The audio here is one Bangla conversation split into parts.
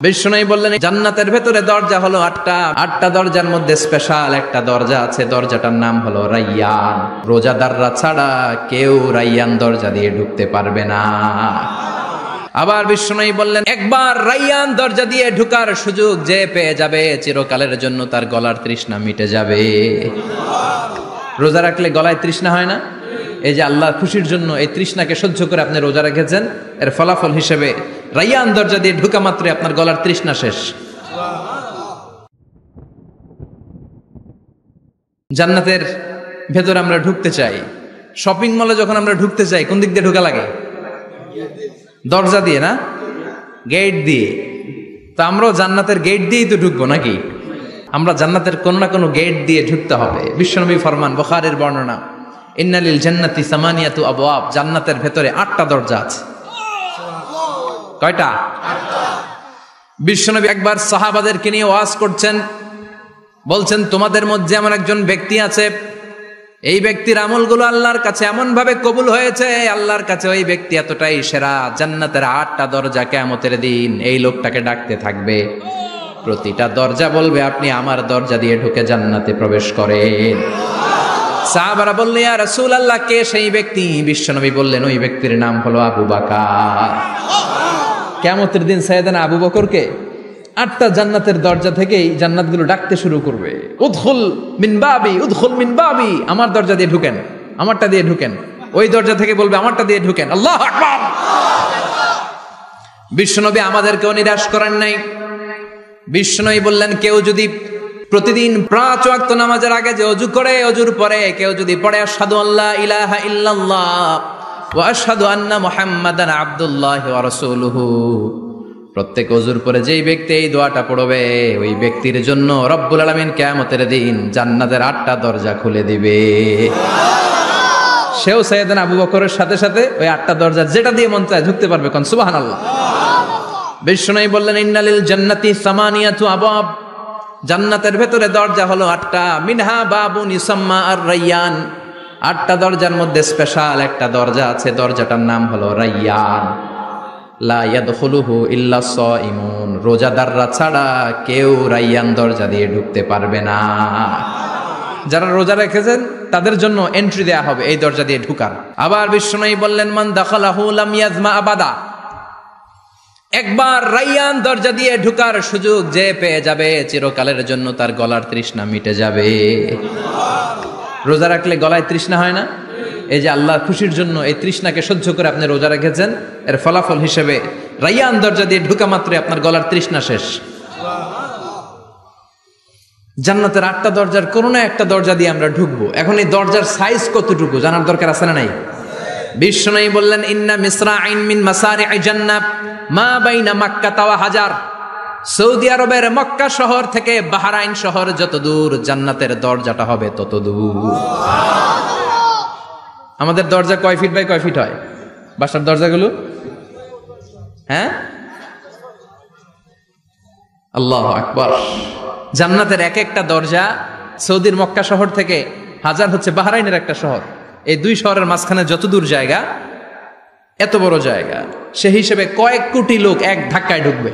বিষ্ণু বললেন জান্নাতের ভেতরে দরজা হলো আটটা দরজার মধ্যে স্পেশাল একটা দরজা আছে, দরজাটার নাম হলো রাইয়ান। রোজাদাররা ছাড়া কেউ রাইয়ান দরজা দিয়ে ঢুকতে পারবে না। আবার বিষ্ণু বললেন একবার রাইয়ান দরজা দিয়ে ঢুকার সুযোগ যে পেয়ে যাবে চিরকালের জন্য তার গলার তৃষ্ণা মিটে যাবে। রোজা রাখলে গলায় তৃষ্ণা হয় না? এই যে আল্লাহর খুশির জন্য এই তৃষ্ণাকে সহ্য করে আপনি রোজা রেখেছেন, এর ফলাফল হিসেবে রাইয়ান দরজা দিয়ে ঢুকা মাত্রই আপনার গলার তৃষ্ণা শেষ। জান্নাতের ভেতরে আমরা ঢুকতে চাই। শপিং মলে যখন আমরা ঢুকতে চাই কোন দিক দিয়ে ঢোকা লাগে? দরজা দিয়ে না, গেট দিয়ে। তো আমরাও জান্নাতের গেট দিয়েই তো ঢুকবো নাকি? আমরা জান্নাতের কোনো না কোনো গেট দিয়ে ঢুকতে হবে। বিশ্বনবী ফরমান, বুখারীর বর্ণনা, ইন্নালিল জান্নাতি সামানিয়াতু আবওয়াব, জান্নাতের ভেতরে 8টা দরজা আছে। কয়টা? বিশ্বনবী একবার সাহাবাদেরকে নিয়ে ওয়াজ করছেন, বলছেন তোমাদের মধ্যে এমন একজন ব্যক্তি আছে, এই ব্যক্তির আমলগুলো আল্লাহর কাছে এমন ভাবে কবুল হয়েছে, আল্লাহর কাছে ওই ব্যক্তি এতটাই সেরা, জান্নাতের 8টা দরজা কিয়ামতের দিন এই লোকটাকে ডাকতে থাকবে। প্রতিটা দরজা বলবে আপনি আমার দরজা দিয়ে ঢুকে জান্নাতে প্রবেশ করেন। সাহাবারা বললেন ইয়া রাসূলুল্লাহ, কে সেই ব্যক্তি? বিশ্বনবী বললেন ওই ব্যক্তির নাম হলো আবু বকর। কিয়ামতের দিন সাইয়েদনা আবু বকরকে 8টা জান্নাতের দরজা থেকেই জান্নাতগুলো ডাকতে শুরু করবে, উদখুল মিন বাবি, উদখুল মিন বাবি, আমার দরজা দিয়ে ঢুকেন, আমারটা দিয়ে ঢুকেন। ওই দরজা থেকে বলবে আমারটা দিয়ে ঢুকেন। আল্লাহু আকবার। বিশ্বনবী আমাদেরকেও নিরাশ করেন নাই। বিশ্বনবী বললেন কেউ যদি প্রতিদিন 5 ওয়াক্ত নামাজের আগে যে ওযু করে, ওযুর পরে কেউ যদি পড়ে আশহাদু আল্লা ইলাহা ইল্লাল্লাহ ওয়া আশহাদু আন্না মুহাম্মাদান আবদুল্লাহি ওয়া রাসূলুহু, প্রত্যেক ওযুর পরে যেই ব্যক্তি এই দোয়াটা পড়বে ওই ব্যক্তির জন্য রব্বুল আলামিন কিয়ামতের দিন জান্নাতের 8টা দরজা খুলে দিবে। সেও সাইয়েদনা আবু বকরের সাথে সাথে ওই 8টা দরজা যেটা দিয়ে মন চায় ঢুকতে পারবে। কোন সুবহানাল্লাহ। বিষ্ণু বললেন ইন্নালিল জান্নাতি সামানিয়াতু আবওয়াব, জান্নাতের ভেতরে দরজা হলো 8টা, মিনহা বাবুন ইউসাম্মা আর রাইয়ান, 8টা দরজার মধ্যে স্পেশাল একটা দরজা আছে, দরজাটার নাম হলো রাইয়ান। লা ইয়াদখুলুহু ইল্লা সাইমুন, রোজাদাররা ছাড়া কেউ রাইয়ান দরজা দিয়ে ঢুকতে পারবে না। যারা রোজা রেখেছেন তাদের জন্য এন্ট্রি দেয়া হবে এই দরজা দিয়ে ঢুকার। আবার বিষ্ণু বললেন মান দাখালাহু লাম ইয়াজমা আবাদা, একবার রাইয়ান দরজা দিয়ে ঢুকার সুযোগ যে পেয়ে যাবে চিরকালের জন্য তার গলার তৃষ্ণা মিটে যাবে। রোজা রাখলে গলায় তৃষ্ণা হয় না? এই যে আল্লাহর খুশির জন্য এই তৃষ্ণাকে সহ্য করে আপনি রোজা রেখেছেন, এর ফলাফল হিসেবে রাইয়ান দরজা দিয়ে ঢুকা মাত্রই আপনার গলার তৃষ্ণা শেষ। জান্নাতের 8টা দরজার কোনো না একটা দরজা দিয়ে আমরা ঢুকবো। এখন এই দরজার সাইজ কতটুকু জানার দরকার আছে না নাই? বিষ্ণু বললেন ইন্না মিসরাইন মিন মাসারি'i জান্নাত মা বাইনা মাক্কা ওয়া হাজার, সৌদি আরবের মক্কা শহর থেকে বাহরাইন শহর যত দূর, জান্নাতের দরজাটা হবে তত দূর। আমাদের দরজা কয় ফিট বাই কয় ফিট হয়? বাসার দরজাগুলো? হ্যাঁ, আল্লাহু আকবার। জান্নাতের এক একটা দরজা সৌদির মক্কা শহর থেকে হাজার হচ্ছে বাহরাইনের একটা শহর, এই 2 শহরের মাঝখানে যত দূর জায়গা, এত বড় জায়গা, সেই হিসেবে কয়েক কোটি লোক এক ধাক্কায় ঢুকবে।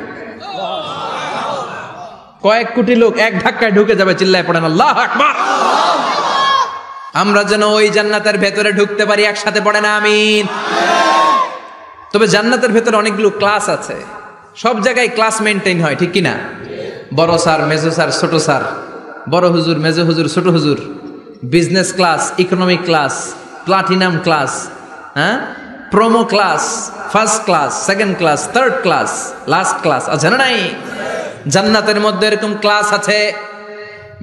কয়েক কোটি লোক এক ধাক্কায় ঢুকে যাবে। চিল্লায় পড়েন আল্লাহু আকবার। আমরা যেন ওই জান্নাতের ভেতরে ঢুকতে পারি, একসাথে পড়েন আমিন। তবে জান্নাতের ভেতরে অনেকগুলো ক্লাস আছে, সব জায়গায় ক্লাস মেনটেন হয়, ঠিক কিনা? বড় স্যার, মেজো স্যার, ছোট স্যার, বড় হুজুর, মেজো হুজুর, ছোট হুজুর, business class, economic class, platinum class, হ্যাঁ, promo class, first class, second class, third class, last class আছে না নাই? জান্নাতের মধ্যে এরকম ক্লাস আছে।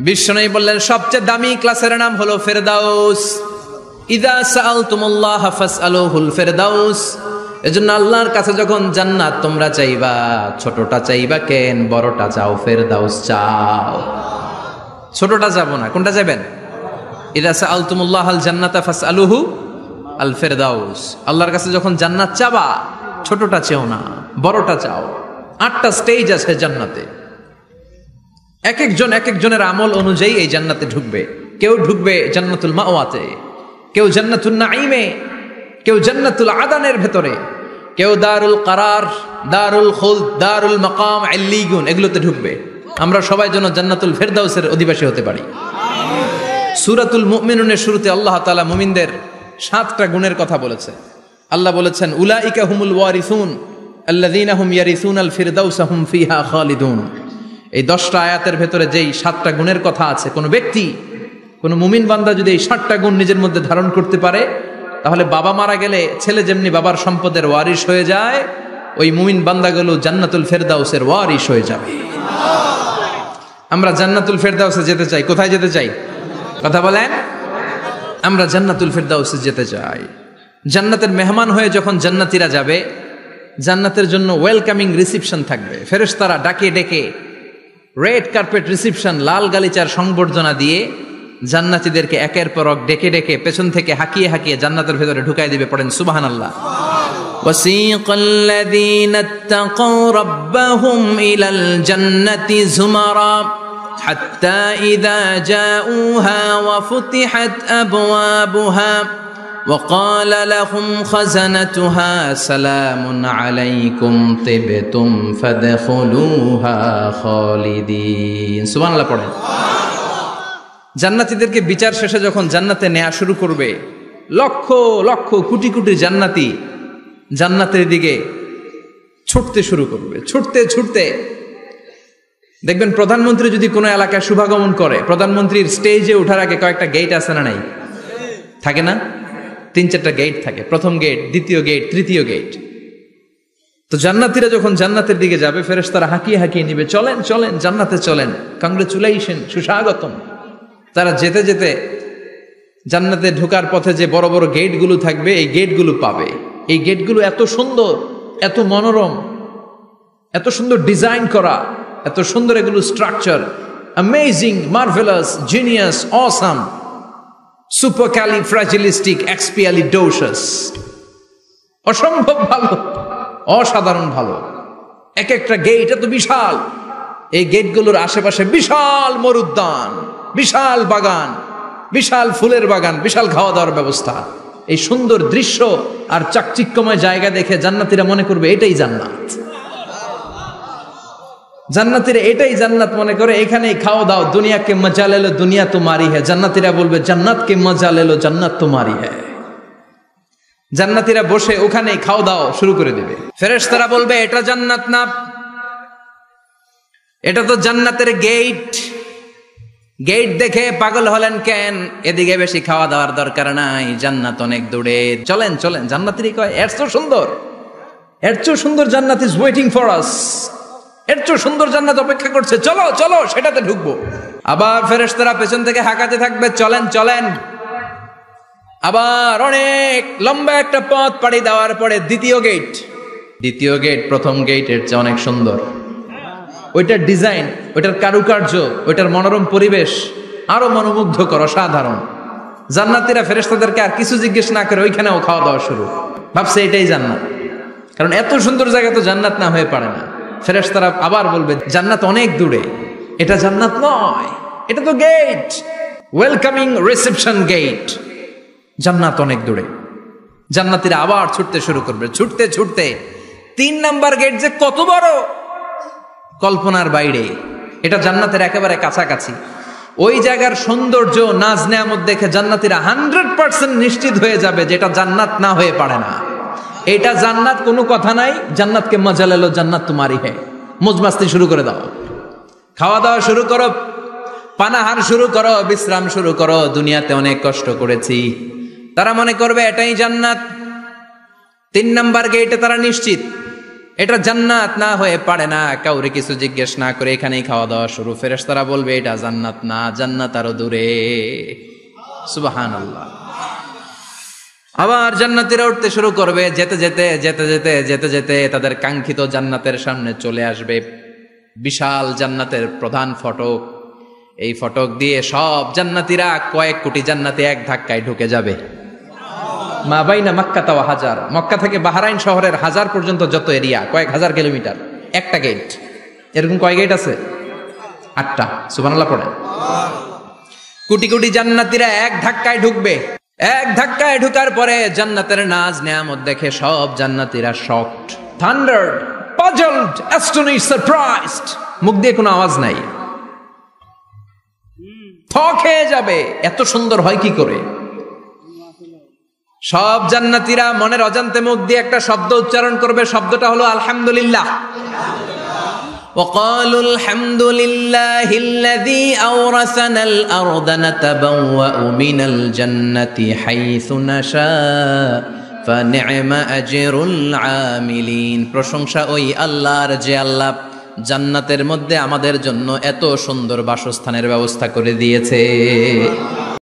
বিশ্বনবী বললেন সবচেয়ে দামি ক্লাসের নাম হলো ফেরদাউস। ইযা সাআলতুমুল্লাহ ফাসআলুহুল ফেরদাউস, এজন্য আল্লাহর কাছে যখন জান্নাত তোমরা চাইবা, ছোটটা চাইবা কেন, বড়টা চাও, ফেরদাউস চাও। ছোটটা যাবো না, কোনটা যাবেন? ইযা সাআলতুমুল্লাহ আল জান্নাতা ফাসআলুহু আল ফেরদাউস, আল্লাহর কাছে যখন জান্নাত চাবা ছোটটা চেও না, বড়টা চাও। 8টা স্টেজ আছে জান্নাতে, এক একজনের আমল অনুযায়ী এই জান্নাতে ঢুকবে। কেউ ঢুকবে জান্নাতুল মাওয়াতে, কেউ জান্নাতুল নাঈমে, কেউ জান্নাতুল আদানের ভেতরে, কেউ দারুল কারার, দারুল খুলদ, দারুল মাকাম, ইল্লিগুন এগুলোতে ঢুকবে। আমরা সবাই যেন জান্নাতুল ফেরদাউসের অধিবাসী হতে পারি। সূরাতুল মুমিনুনের শুরুতে আল্লাহ তাআলা মুমিনদের 7টা গুণের কথা বলেছে। আল্লাহ বলেছেন উলাইকা হুমুল ওয়ারিসুন আল্লাযীনা হুম ইয়ারিসুনাল ফিরদাউসা হুম ফিহা খালিদুন। এই 10টা আয়াতের ভেতরে যেই 7টা গুণের কথা আছে, কোন ব্যক্তি, কোন মুমিন বান্দা যদি এই 7টা গুণ নিজের মধ্যে ধারণ করতে পারে, তাহলে বাবা মারা গেলে ছেলে যেমনি বাবার সম্পদের ওয়ারিশ হয়ে যায়, ওই মুমিন বান্দাগুলো জান্নাতুল ফেরদাউসের ওয়ারিশ হয়ে যাবে। আমরা জান্নাতুল ফেরদাউসে যেতে চাই। কোথায় যেতে চাই? কথা বলেন। আমরা জান্নাতুল ফেরদাউসে যেতে চাই। জান্নাতের মেহমান হয়ে যখন জান্নাতীরা যাবে, জান্নাতের জন্য ওয়েলকামিং রিসিপশন থাকবে। ফেরেশতারা ডাকে ডেকে রেড কার্পেট রিসিপশন, লাল গালিচার সংবর্ধনা দিয়ে জান্নাতীদেরকে একের পর এক ডেকে ডেকে পেছন থেকে হাঁকিয়ে হাঁকিয়ে জান্নাতের ভেতরে ঢুকাই দিবে। পড়েন সুবহানাল্লাহ। وَسِيقَ الَّذِينَ اتَّقَوْا رَبَّهُمْ إِلَى الْجَنَّةِ زُمَرًا حَتَّى إِذَا جَاءُوهَا وَفُتِحَتْ أَبْوَابُهَا وَقَالَ لَهُمْ خَزَنَتُهَا سَلَامٌ عَلَيْكُمْ طِبْتُمْ فَادْخُلُوهَا خَالِدِينَ। সুবহানাল্লাহ পড়েন। জান্নাতীদেরকে বিচার শেষে যখন জান্নাতে নেওয়া শুরু করবে, লক্ষ লক্ষ কোটি কোটি জান্নাতি জান্নাতের দিকে ছুটতে শুরু করবে। ছুটতে ছুটতে দেখবেন প্রধানমন্ত্রী যদি কোনো এলাকায় শুভাগমন করে, প্রধানমন্ত্রীর স্টেজে ওঠার আগে কয়েকটা গেট আছে না নাই? থাকে না? 3-4টা গেট থাকে। প্রথম গেট, দ্বিতীয় গেট, তৃতীয় গেট। তো জান্নাতীরা যখন জান্নাতের দিকে যাবে, ফেরেশতারা হাঁকিয়ে হাঁকিয়ে নিবে, চলেন চলেন জান্নাতে চলেন, কংগ্রেচুলেশন, সুস্বাগতম। তারা যেতে যেতে জান্নাতে ঢোকার পথে যে বড় বড় গেটগুলো থাকবে, এই গেটগুলো পাবে। এই গেটগুলো এত সুন্দর, এত মনোরম, এত সুন্দর ডিজাইন করা, এত সুন্দর এগুলো structure, amazing, marvellous, genius, awesome, supercalifragilisticexpialidocious, অসম্ভব ভালো, অসাধারণ ভালো। এক একটা গেট এত বিশাল। এই গেটগুলোর আশেপাশে বিশাল মরুদ্যান, বিশাল বাগান, বিশাল ফুলের বাগান, বিশাল খাওয়া দাওয়ার ব্যবস্থা। এই সুন্দর দৃশ্য আর চাকচিক্যময় জায়গা দেখে জান্নাতীরা মনে করবে এটাই জান্নাত। জান্নাতীরা এটাই জান্নাত মনে করে, এখানেই খাওয়া দাও। দুনিয়াকে মজা লেলো দুনিয়া তোমারি হ্যায়। জান্নাতীরা বলবে জান্নাতকে মজা লেলো জান্নাত তোমারি হ্যায়। জান্নাতীরা বসে ওখানেই খাওয়া দাওয়া শুরু করে দেবে। ফেরেশতারা বলবে এটা জান্নাত না, এটা তো জান্নাতের গেট। গেট দেখে পাগল হলেন কেন? এদিকে বেশি খাওয়া দাওয়ার দরকার নাই, জান্নাত অনেক দূরে, চলেন চলেন। জান্নাতীরা কয় এর চেয়ে সুন্দর, এর চেয়ে সুন্দর জান্নাত ইজ ওয়েটিং ফর আস, এর চেয়ে সুন্দর জান্নাত অপেক্ষা করছে, চলো চলো সেটাতে ঢুকবো। আবার ফেরেশতারা পেছন থেকে হাঁকাতে থাকবে, চলেন চলেন। আবার অনেক লম্বা একটা পথ পাড়ি দেওয়ার পরে দ্বিতীয় গেট। দ্বিতীয় গেট প্রথম গেটের চেয়ে অনেক সুন্দর। ওইটার ডিজাইন, ওইটার কারুকার্য, ওইটার মনোরম পরিবেশ আরো মনোমুগ্ধকর, অসাধারণ। জান্নাতীরা ফেরেশতাদেরকে আর কিছু জিজ্ঞেস না করে ওইখানেও খাওয়া দাওয়া শুরু। ভাবছে এটাই জান্নাত, কারণ এত সুন্দর জায়গা তো জান্নাত না হয়ে পারে না। ফেরেশতারা আবার বলবে জান্নাত অনেক দূরে, এটা জান্নাত নয়, এটা তো গেট, ওয়েলকামিং রিসেপশন গেট, জান্নাত অনেক দূরে। জান্নাতীরা আবার ছুটতে শুরু করবে। ছুটতে ছুটতে 3 নাম্বার গেট যে কত বড়, কল্পনার বাইরে। এটা জান্নাতের একেবারে কাছাকাছি। ওই জায়গার সৌন্দর্য, নাজ নেয়ামত দেখে জান্নাতীরা 100% নিশ্চিত হয়ে যাবে যে এটা জান্নাত না হয়ে পারে না, এটা জান্নাত, কোনো কথা নাই। জান্নাতকে মজা লেলো জান্নাত তোমারি হ্যায়। মজমাস্তি শুরু করে দাও, খাওয়া দাওয়া শুরু করো, পানাহার শুরু করো, বিশ্রাম শুরু করো। দুনিয়াতে অনেক কষ্ট করেছি। তারা মনে করবে এটাই জান্নাত। 3 নাম্বার গেটে তারা নিশ্চিত এটা জান্নাত না হয়ে পারে না। কাউরে কিছু জিজ্ঞেস না করে এখানেই খাওয়া দাওয়া শুরু। ফেরেশতারা বলবে এটা জান্নাত না, জান্নাত আরো দূরে। সুবহানাল্লাহ। আবার জান্নাতীরা উঠতে শুরু করবে। যেতে যেতে যেতে যেতে যেতে যেতে তাদের কাঙ্ক্ষিত জান্নাতের সামনে চলে আসবে। বিশাল জান্নাতের প্রধান ফটক। এই ফটক দিয়ে সব জান্নাতীরা, কয়েক কোটি জান্নাতি এক ধাক্কায় ঢুকে যাবে। মা বাইনা মক্কা ওয়া হাজার, মক্কা থেকে বাহরাইন শহরের হাজার পর্যন্ত যত এরিয়া, কয়েক হাজার কিলোমিটার, একটা গেট। এরকম কয় গেট আছে? 8টা। সুবহানাল্লাহ পড়েন। কোটি কোটি জান্নাতীরা এক ধাক্কায় ঢুকবে। এক ধাক্কায় ঢুকার পরে জান্নাতের নাজ নেয়ামত দেখে সব জান্নাতীরা শকড, থান্ডার্ড, পাজলড, অ্যাস্টনিশড, সারপ্রাইজড। মুখ দিয়ে কোনো আওয়াজ নাই, থক হয়ে যাবে, এত সুন্দর হয় কি করে। সব জান্নাতীরা মনের অজান্তে মুখ দিয়ে একটা শব্দ উচ্চারণ করবে, শব্দটা হলো আলহামদুলিল্লাহ। وقالوا الحمد لله الذي أورثنا الأرض نتبوأ من الجنة حيث نشاء فنعم أجر العاملين। প্রশংসা ওই আল্লাহর যে আল্লাহ জান্নাতের মধ্যে আমাদের জন্য এত সুন্দর বাসস্থানের ব্যবস্থা করে দিয়েছে।